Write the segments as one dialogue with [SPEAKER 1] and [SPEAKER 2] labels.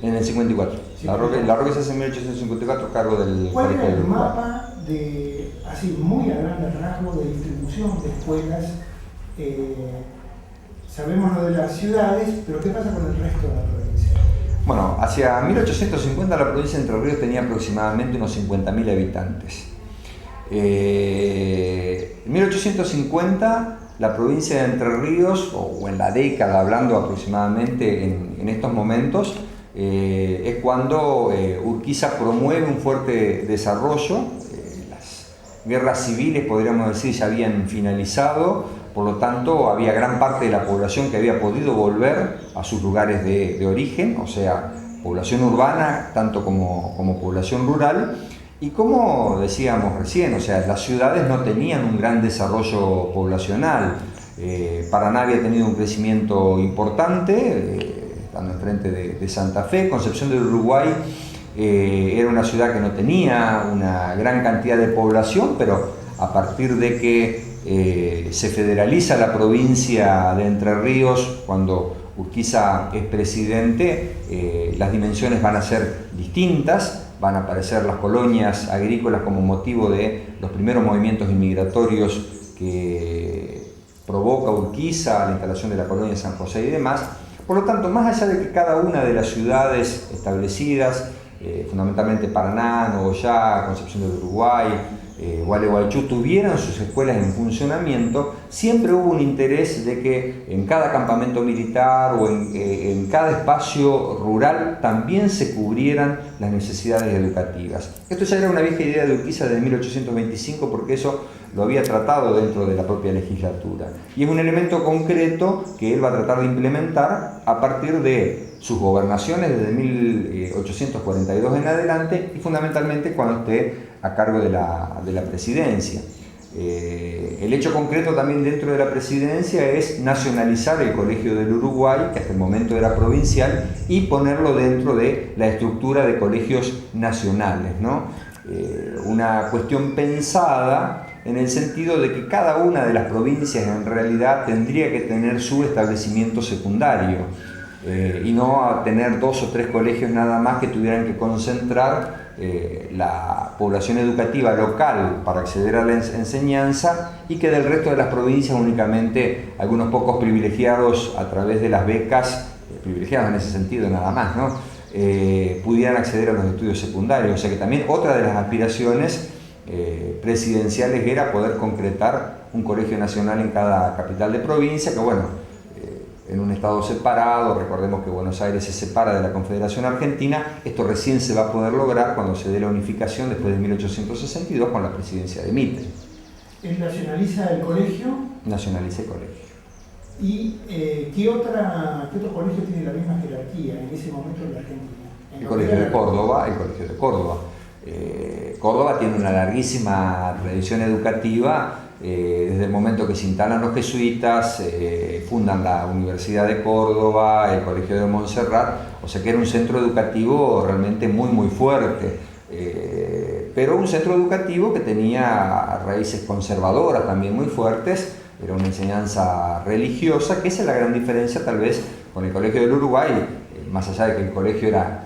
[SPEAKER 1] En el 54. Sí, la Roque se hace en 1854 a cargo del
[SPEAKER 2] ¿Cuál
[SPEAKER 1] Colegio
[SPEAKER 2] era el
[SPEAKER 1] del Uruguay?
[SPEAKER 2] mapa de, así muy a grandes rasgos, de distribución de escuelas? Sabemos lo de las ciudades, pero ¿qué pasa con el resto de la provincia?
[SPEAKER 1] Bueno, hacia 1850 la provincia de Entre Ríos tenía aproximadamente unos 50.000 habitantes. En 1850 la provincia de Entre Ríos, o en la década hablando aproximadamente en estos momentos, es cuando Urquiza promueve un fuerte desarrollo. Las guerras civiles, podríamos decir, ya habían finalizado, por lo tanto había gran parte de la población que había podido volver a sus lugares de origen, o sea, población urbana tanto como población rural. Y como decíamos recién, o sea, las ciudades no tenían un gran desarrollo poblacional. Paraná había tenido un crecimiento importante, estando enfrente de Santa Fe. Concepción del Uruguay era una ciudad que no tenía una gran cantidad de población, pero a partir de que se federaliza la provincia de Entre Ríos, cuando Urquiza es presidente, las dimensiones van a ser distintas. Van a aparecer las colonias agrícolas como motivo de los primeros movimientos inmigratorios que provoca Urquiza, la instalación de la colonia San José y demás. Por lo tanto, más allá de que cada una de las ciudades establecidas, fundamentalmente Paraná, Nogoyá, Concepción del Uruguay, Gualeguaychú, tuvieran sus escuelas en funcionamiento, siempre hubo un interés de que en cada campamento militar o en cada espacio rural también se cubrieran las necesidades educativas. Esto ya era una vieja idea de Urquiza desde 1825, porque eso lo había tratado dentro de la propia legislatura. Y es un elemento concreto que él va a tratar de implementar a partir de sus gobernaciones desde 1842 en adelante, y fundamentalmente cuando esté a cargo de la presidencia. El hecho concreto también dentro de la presidencia es nacionalizar el Colegio del Uruguay, que hasta el momento era provincial, y ponerlo dentro de la estructura de colegios nacionales, ¿no? Una cuestión pensada en el sentido de que cada una de las provincias en realidad tendría que tener su establecimiento secundario, y no a tener 2 o 3 colegios nada más que tuvieran que concentrar la población educativa local para acceder a la enseñanza, y que del resto de las provincias únicamente algunos pocos privilegiados a través de las becas, privilegiados en ese sentido nada más, ¿no? Pudieran acceder a los estudios secundarios. O sea que también otra de las aspiraciones presidenciales era poder concretar un colegio nacional en cada capital de provincia, que bueno, en un estado separado. Recordemos que Buenos Aires se separa de la Confederación Argentina. Esto recién se va a poder lograr cuando se dé la unificación después de 1862 con la presidencia de Mitre.
[SPEAKER 2] ¿Él nacionaliza el colegio?
[SPEAKER 1] Nacionaliza el colegio.
[SPEAKER 2] ¿Y qué otro colegio tiene la misma jerarquía en ese momento en la Argentina?
[SPEAKER 1] El Colegio de Córdoba, el Colegio de Córdoba. Córdoba tiene una larguísima tradición educativa. Desde el momento que se instalan los jesuitas, fundan la Universidad de Córdoba, el Colegio de Montserrat, o sea que era un centro educativo realmente muy fuerte, pero un centro educativo que tenía raíces conservadoras también muy fuertes. Era una enseñanza religiosa, que esa es la gran diferencia tal vez con el Colegio del Uruguay, más allá de que el colegio era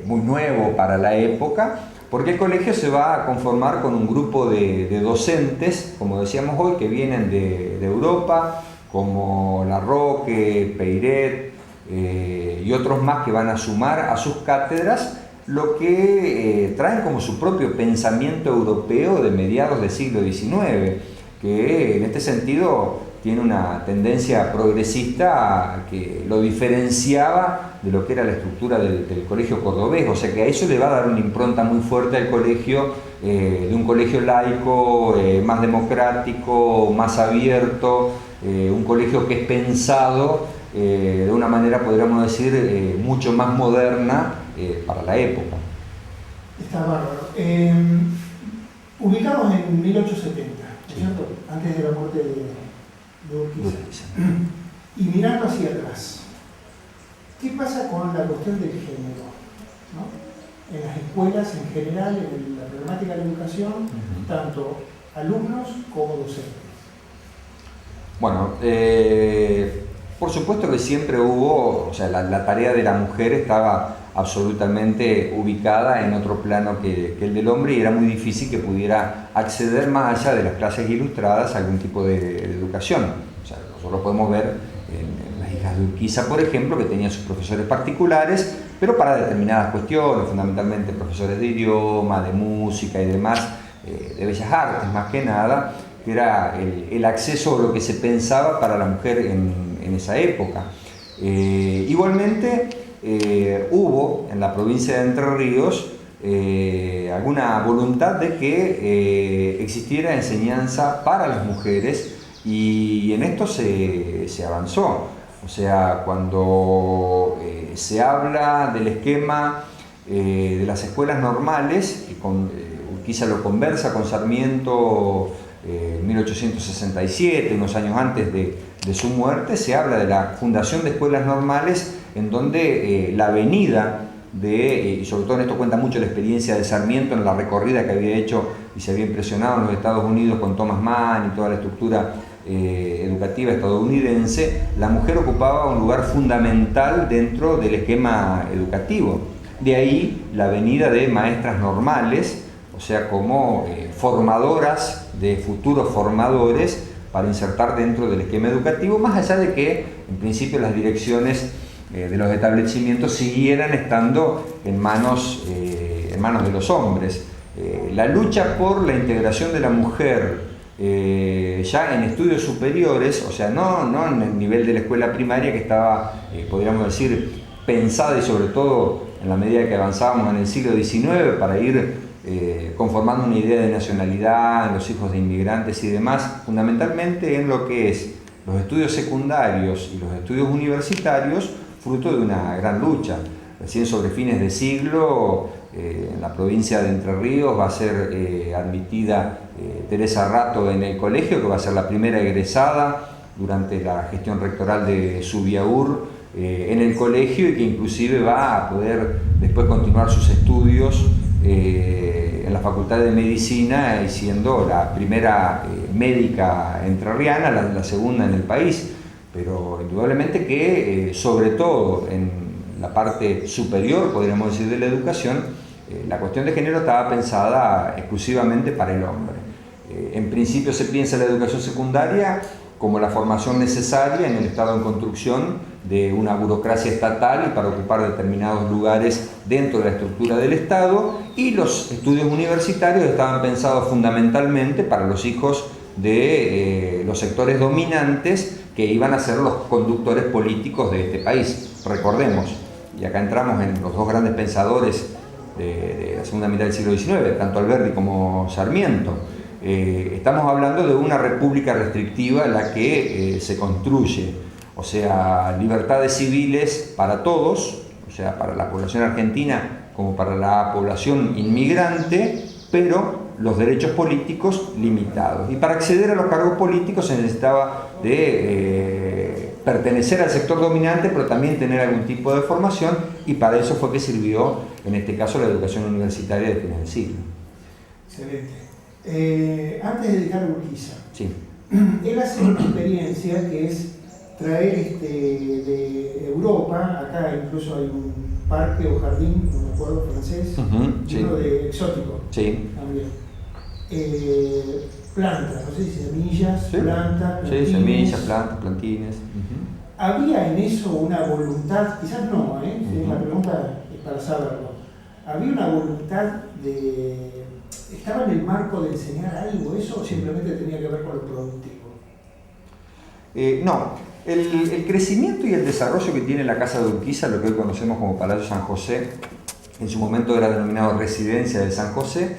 [SPEAKER 1] muy nuevo para la época, porque el colegio se va a conformar con un grupo de docentes, como decíamos hoy, que vienen de Europa, como La Roque, Peiret y otros más que van a sumar a sus cátedras, lo que traen como su propio pensamiento europeo de mediados del siglo XIX, que en este sentido tiene una tendencia progresista que lo diferenciaba de lo que era la estructura del colegio cordobés. O sea que a eso le va a dar una impronta muy fuerte al colegio, de un colegio laico, más democrático, más abierto, un colegio que es pensado de una manera, podríamos decir, mucho más moderna para la época.
[SPEAKER 2] Está bárbaro. Ubicados en 1870, ¿cierto? Antes de la muerte de Urquiza. Y mirando hacia atrás, ¿qué pasa con la cuestión del género? ¿No? En las escuelas en general, en la problemática de la educación, tanto alumnos como docentes.
[SPEAKER 1] Bueno, Por supuesto que siempre hubo, o sea, la tarea de la mujer estaba absolutamente ubicada en otro plano que el del hombre, y era muy difícil que pudiera acceder más allá de las clases ilustradas a algún tipo de educación. O sea, nosotros podemos ver en las hijas de Urquiza, por ejemplo, que tenían sus profesores particulares, pero para determinadas cuestiones, fundamentalmente profesores de idioma, de música y demás, de bellas artes más que nada, que era el acceso a lo que se pensaba para la mujer en esa época. Igualmente, hubo en la provincia de Entre Ríos alguna voluntad de que existiera enseñanza para las mujeres, y en esto se avanzó. O sea, cuando se habla del esquema de las escuelas normales, y Urquiza lo conversa con Sarmiento en 1867, unos años antes de su muerte, se habla de la fundación de escuelas normales, en donde la venida y sobre todo en esto cuenta mucho la experiencia de Sarmiento en la recorrida que había hecho y se había impresionado en los Estados Unidos con Thomas Mann y toda la estructura educativa estadounidense. La mujer ocupaba un lugar fundamental dentro del esquema educativo. De ahí la venida de maestras normales, o sea, como formadoras de futuros formadores para insertar dentro del esquema educativo, más allá de que en principio las direcciones de los establecimientos siguieran estando en manos de los hombres. La lucha por la integración de la mujer ya en estudios superiores, o sea, no en el nivel de la escuela primaria, que estaba, podríamos decir, pensada, y sobre todo en la medida que avanzábamos en el siglo XIX, para ir conformando una idea de nacionalidad en los hijos de inmigrantes y demás, fundamentalmente en lo que es los estudios secundarios y los estudios universitarios, fruto de una gran lucha. Recién sobre fines de siglo, en la provincia de Entre Ríos va a ser admitida Teresa Rato en el colegio, que va a ser la primera egresada durante la gestión rectoral de Subiaur en el colegio, y que inclusive va a poder después continuar sus estudios en la Facultad de Medicina, y siendo la primera médica entrerriana, la segunda en el país. Pero indudablemente que, sobre todo en la parte superior, podríamos decir, de la educación, la cuestión de género estaba pensada exclusivamente para el hombre. En principio se piensa la educación secundaria como la formación necesaria en el estado en construcción de una burocracia estatal y para ocupar determinados lugares dentro de la estructura del Estado, y los estudios universitarios estaban pensados fundamentalmente para los hijos de los sectores dominantes que iban a ser los conductores políticos de este país. Recordemos, y acá entramos en los dos grandes pensadores de la segunda mitad del siglo XIX, tanto Alberdi como Sarmiento. Estamos hablando de una república restrictiva la que se construye, o sea, libertades civiles para todos, o sea, para la población argentina como para la población inmigrante, pero los derechos políticos limitados. Y para acceder a los cargos políticos se necesitaba de pertenecer al sector dominante, pero también tener algún tipo de formación, y para eso fue que sirvió, en este caso, la educación universitaria de fines del siglo.
[SPEAKER 2] Excelente. Antes de dejar Urquiza,
[SPEAKER 1] sí,
[SPEAKER 2] él hace una experiencia que es traer de Europa, acá incluso hay un parque o jardín, no me acuerdo, francés,
[SPEAKER 1] sí,
[SPEAKER 2] uno de exótico,
[SPEAKER 1] sí,
[SPEAKER 2] también. Plantas, no sé si semillas,
[SPEAKER 1] sí,
[SPEAKER 2] plantas,
[SPEAKER 1] plantines. Sí, semillas, plantas, plantines.
[SPEAKER 2] ¿Había en eso una voluntad? Quizás no, la pregunta es para saberlo. ¿Había una voluntad de... ¿Estaba en el marco de enseñar algo eso, o simplemente tenía que ver con lo productivo?
[SPEAKER 1] No, el crecimiento y el desarrollo que tiene la Casa de Urquiza, lo que hoy conocemos como Palacio San José, en su momento era denominado Residencia de San José,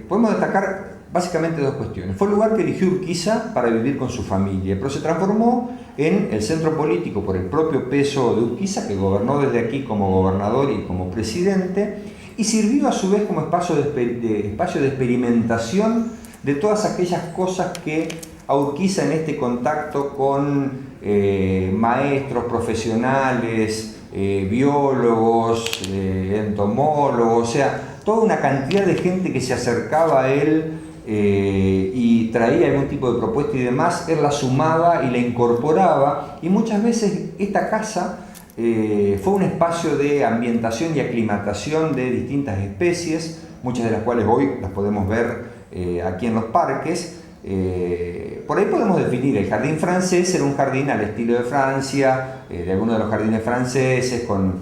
[SPEAKER 1] podemos destacar básicamente dos cuestiones. Fue el lugar que eligió Urquiza para vivir con su familia, pero se transformó en el centro político por el propio peso de Urquiza, que gobernó desde aquí como gobernador y como presidente, y sirvió a su vez como espacio de experimentación de todas aquellas cosas que a Urquiza, en este contacto con maestros profesionales, biólogos, entomólogos, o sea, toda una cantidad de gente que se acercaba a él y traía algún tipo de propuesta y demás, él la sumaba y la incorporaba, y muchas veces esta casa fue un espacio de ambientación y aclimatación de distintas especies, muchas de las cuales hoy las podemos ver aquí en los parques. Por ahí podemos definir el jardín francés, era un jardín al estilo de Francia, de algunos de los jardines franceses, con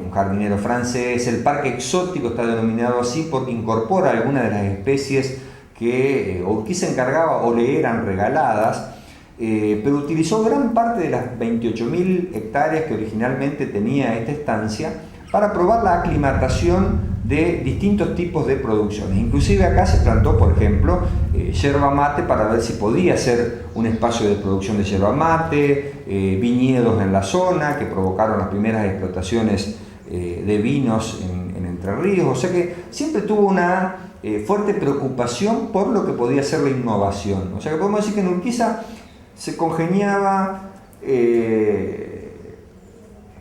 [SPEAKER 1] un jardinero francés. El parque exótico está denominado así porque incorpora algunas de las especies que Urquiza encargaba o le eran regaladas, pero utilizó gran parte de las 28.000 hectáreas que originalmente tenía esta estancia para probar la aclimatación de distintos tipos de producciones. Inclusive acá se plantó, por ejemplo, yerba mate para ver si podía ser un espacio de producción de yerba mate, viñedos en la zona que provocaron las primeras explotaciones de vinos en Entre Ríos. O sea que siempre tuvo una fuerte preocupación por lo que podía ser la innovación. O sea que podemos decir que en Urquiza se congeniaba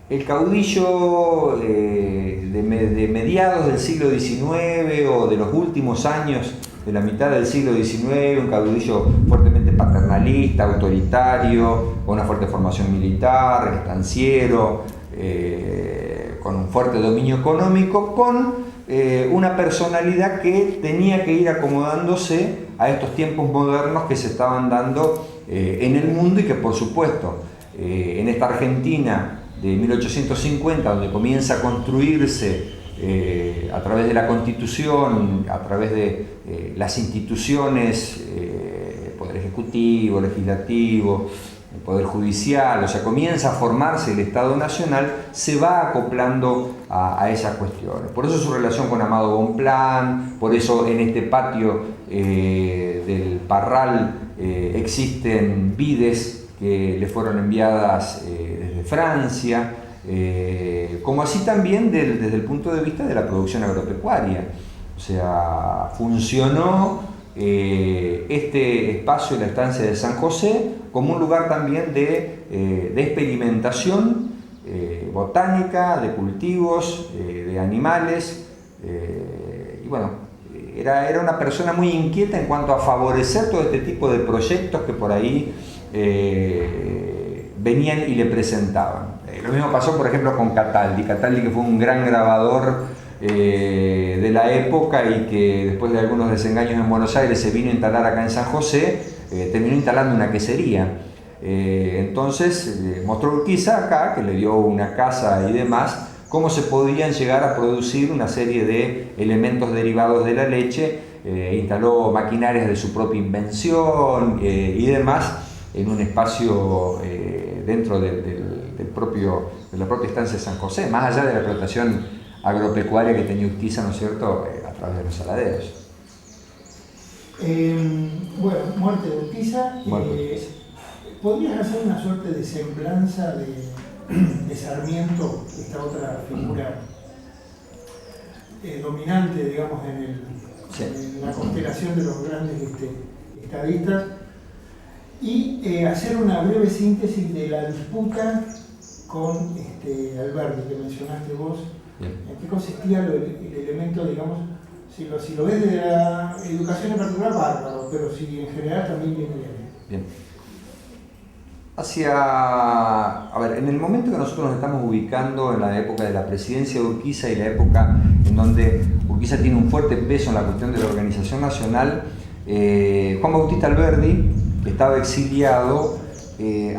[SPEAKER 1] el caudillo de mediados del siglo XIX o de los últimos años de la mitad del siglo XIX, un caudillo fuertemente paternalista, autoritario, con una fuerte formación militar, estanciero, con un fuerte dominio económico, con una personalidad que tenía que ir acomodándose a estos tiempos modernos que se estaban dando en el mundo y que, por supuesto, en esta Argentina de 1850, donde comienza a construirse a través de la Constitución, a través de las instituciones, Poder Ejecutivo, Legislativo, el Poder Judicial, o sea, comienza a formarse el Estado Nacional, se va acoplando a esas cuestiones. Por eso su relación con Amado Bonpland, por eso en este patio del Parral existen vides que le fueron enviadas desde Francia, como así también desde el punto de vista de la producción agropecuaria. O sea, funcionó este espacio, la estancia de San José, como un lugar también de experimentación botánica, de cultivos, de animales, y bueno, era una persona muy inquieta en cuanto a favorecer todo este tipo de proyectos que por ahí venían y le presentaban. Lo mismo pasó, por ejemplo, con Cataldi, que fue un gran grabador de la época y que después de algunos desengaños en Buenos Aires se vino a instalar acá en San José, terminó instalando una quesería. Entonces mostró Urquiza acá, que le dio una casa y demás, cómo se podían llegar a producir una serie de elementos derivados de la leche, instaló maquinarias de su propia invención y demás en un espacio dentro de la propia estancia de San José, más allá de la explotación agropecuaria que tenía Urquiza, ¿no es cierto?, a través de los saladeros.
[SPEAKER 2] Bueno, muerte de Urquiza. ¿Podrías hacer una suerte de semblanza de Sarmiento, esta otra figura dominante, digamos, en la constelación de los grandes estadistas, y hacer una breve síntesis de la disputa con Alberdi, que mencionaste vos? Bien. ¿En qué consistía el elemento, digamos, si lo ves de la educación en particular, bárbaro, pero si en general también viene bien?
[SPEAKER 1] Bien. A ver, en el momento que nosotros nos estamos ubicando en la época de la presidencia de Urquiza y la época en donde Urquiza tiene un fuerte peso en la cuestión de la organización nacional, Juan Bautista Alberdi, que estaba exiliado,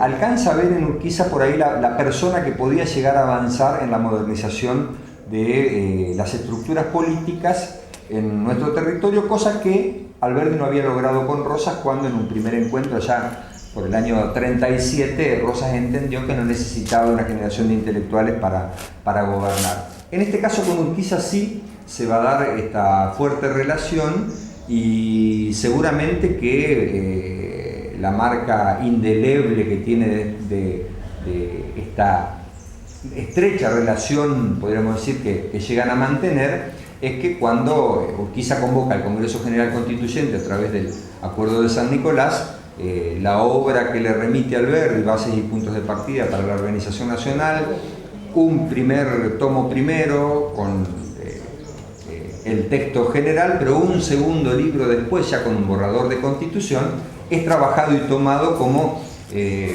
[SPEAKER 1] alcanza a ver en Urquiza por ahí la persona que podía llegar a avanzar en la modernización de las estructuras políticas en nuestro territorio, cosa que Alberdi no había logrado con Rosas, cuando en un primer encuentro ya por el año 37 Rosas entendió que no necesitaba una generación de intelectuales para gobernar. En este caso con Urquiza sí se va a dar esta fuerte relación y seguramente que la marca indeleble que tiene de esta estrecha relación, podríamos decir, que llegan a mantener, es que cuando Urquiza convoca al Congreso General Constituyente a través del Acuerdo de San Nicolás, la obra que le remite Alberdi, Bases y Puntos de Partida para la Organización Nacional, un primer tomo primero con el texto general, pero un segundo libro después, ya con un borrador de constitución, es trabajado y tomado como,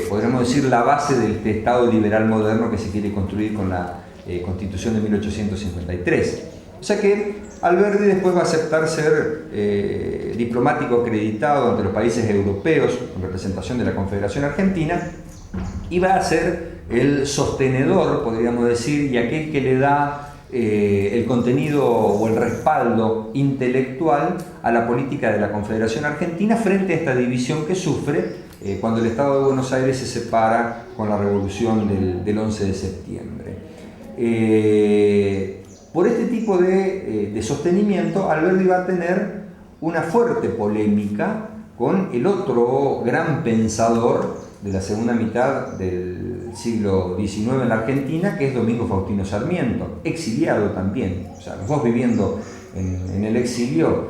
[SPEAKER 1] podríamos decir, la base de este Estado liberal moderno que se quiere construir con la Constitución de 1853. O sea que Alberdi después va a aceptar ser diplomático acreditado ante los países europeos en representación de la Confederación Argentina, y va a ser el sostenedor, podríamos decir, y aquel que le da el contenido o el respaldo intelectual a la política de la Confederación Argentina frente a esta división que sufre cuando el Estado de Buenos Aires se separa con la revolución del 11 de septiembre. Por este tipo de sostenimiento, Alberdi va a tener una fuerte polémica con el otro gran pensador de la segunda mitad del siglo XIX en la Argentina, que es Domingo Faustino Sarmiento, exiliado también, o sea, los dos viviendo en el exilio.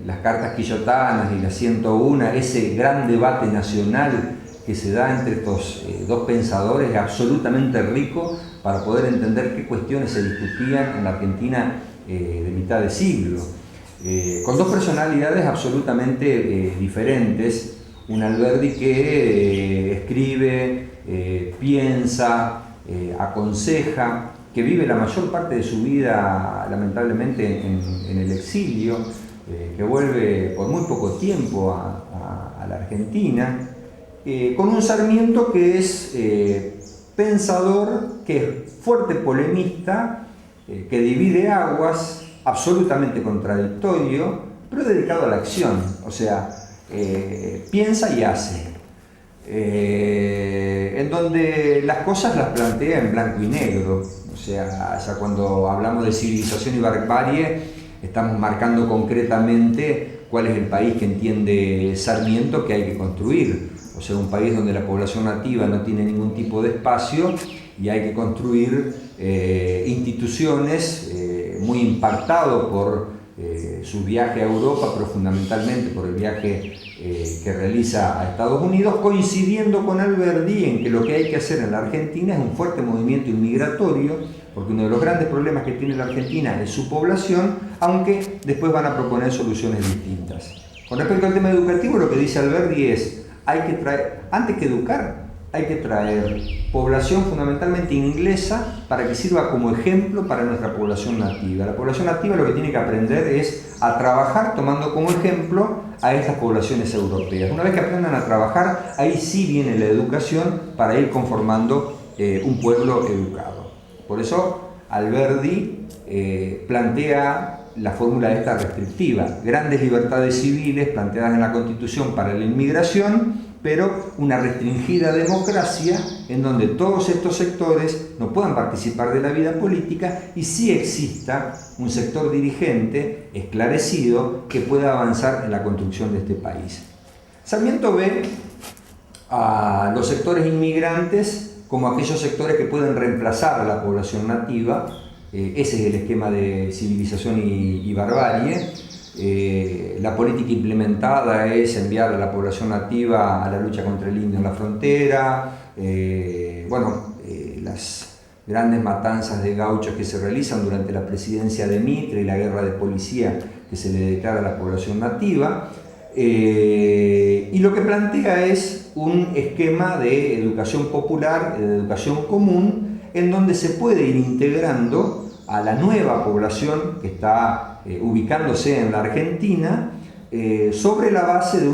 [SPEAKER 1] Las cartas quillotanas y la 101, ese gran debate nacional que se da entre estos dos pensadores es absolutamente rico para poder entender qué cuestiones se discutían en la Argentina de mitad de siglo, con dos personalidades absolutamente diferentes. Un Alberdi que escribe, piensa, aconseja, que vive la mayor parte de su vida lamentablemente en el exilio, que vuelve por muy poco tiempo a la Argentina, con un Sarmiento que es pensador, que es fuerte polemista, que divide aguas, absolutamente contradictorio, pero dedicado a la acción, o sea, piensa y hace, en donde las cosas las plantea en blanco y negro. O sea, ya cuando hablamos de civilización y barbarie, estamos marcando concretamente cuál es el país que entiende Sarmiento que hay que construir. O sea, un país donde la población nativa no tiene ningún tipo de espacio y hay que construir instituciones, muy impactado por su viaje a Europa, pero fundamentalmente por el viaje que realiza a Estados Unidos, coincidiendo con Alberdi en que lo que hay que hacer en la Argentina es un fuerte movimiento inmigratorio, porque uno de los grandes problemas que tiene la Argentina es su población, aunque después van a proponer soluciones distintas. Con respecto al tema educativo, lo que dice Alberdi es, antes que educar, hay que traer población fundamentalmente inglesa para que sirva como ejemplo para nuestra población nativa. La población nativa lo que tiene que aprender es a trabajar tomando como ejemplo a estas poblaciones europeas. Una vez que aprendan a trabajar, ahí sí viene la educación para ir conformando un pueblo educado. Por eso Alberdi plantea la fórmula esta restrictiva, grandes libertades civiles planteadas en la Constitución para la inmigración, pero una restringida democracia en donde todos estos sectores no puedan participar de la vida política y sí exista un sector dirigente esclarecido que pueda avanzar en la construcción de este país. Sarmiento ve a los sectores inmigrantes como aquellos sectores que pueden reemplazar a la población nativa. Ese es el esquema de civilización y barbarie. La política implementada es enviar a la población nativa a la lucha contra el indio en la frontera, las grandes matanzas de gauchos que se realizan durante la presidencia de Mitre y la guerra de policía que se le declara a la población nativa, y lo que plantea es un esquema de educación popular, de educación común, en donde se puede ir integrando a la nueva población que está ubicándose en la Argentina sobre la base de